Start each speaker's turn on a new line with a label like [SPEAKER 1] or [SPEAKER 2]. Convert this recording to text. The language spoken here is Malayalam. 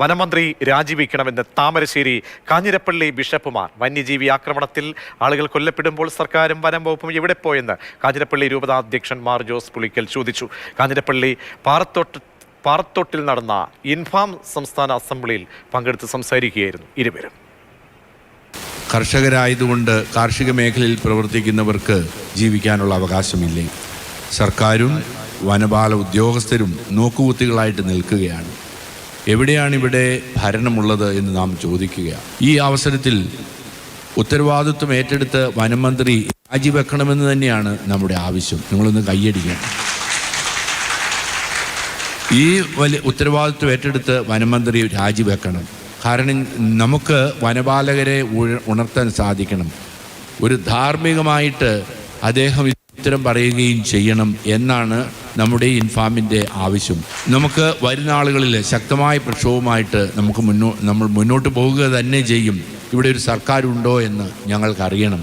[SPEAKER 1] വനമന്ത്രി രാജിവെക്കണമെന്ന് താമരശ്ശേരി കാഞ്ഞിരപ്പള്ളി ബിഷപ്പുമാർ. വന്യജീവി ആക്രമണത്തിൽ ആളുകൾ കൊല്ലപ്പെടുമ്പോൾ സർക്കാരും വനം വകുപ്പും എവിടെ പോയെന്ന് കാഞ്ഞിരപ്പള്ളി രൂപതാധ്യക്ഷൻ മാർ ജോസ് പുളിക്കൽ ചോദിച്ചു. കാഞ്ഞിരപ്പള്ളി പാറത്തോട്ടിൽ നടന്ന ഇൻഫാം സംസ്ഥാന അസംബ്ലിയിൽ പങ്കെടുത്ത് സംസാരിക്കുകയായിരുന്നു ഇരുവരും.
[SPEAKER 2] കർഷകരായതുകൊണ്ട് കാർഷിക മേഖലയിൽ പ്രവർത്തിക്കുന്നവർക്ക് ജീവിക്കാനുള്ള അവകാശമില്ലേ? സർക്കാരും വനപാല ഉദ്യോഗസ്ഥരും നോക്കുകുത്തികളായിട്ട് നിൽക്കുകയാണ്. എവിടെയാണ് ഇവിടെ ഭരണമുള്ളത് എന്ന് നാം ചോദിക്കുകയാണ്. ഈ അവസരത്തിൽ ഉത്തരവാദിത്വം ഏറ്റെടുത്ത് വനമന്ത്രി രാജിവെക്കണമെന്ന് തന്നെയാണ് നമ്മുടെ ആവശ്യം. നിങ്ങളൊന്ന് കൈയടിക്കണം. ഈ വലിയ ഉത്തരവാദിത്വം ഏറ്റെടുത്ത് വനമന്ത്രി രാജിവെക്കണം. കാരണം നമുക്ക് വനപാലകരെ ഉണർത്താൻ സാധിക്കണം. ഒരു ധാർമ്മികമായിട്ട് അദ്ദേഹം ഉത്തരം പറയുകയും ചെയ്യണം എന്നാണ് നമ്മുടെ ഇൻഫാമിൻ്റെ ആവശ്യം. നമുക്ക് വരുന്ന ആളുകളിൽ ശക്തമായ പ്രക്ഷോഭമായിട്ട് നമ്മൾ മുന്നോട്ട് പോകുക തന്നെ ചെയ്യും. ഇവിടെ ഒരു സർക്കാരുണ്ടോ എന്ന് ഞങ്ങൾക്കറിയണം.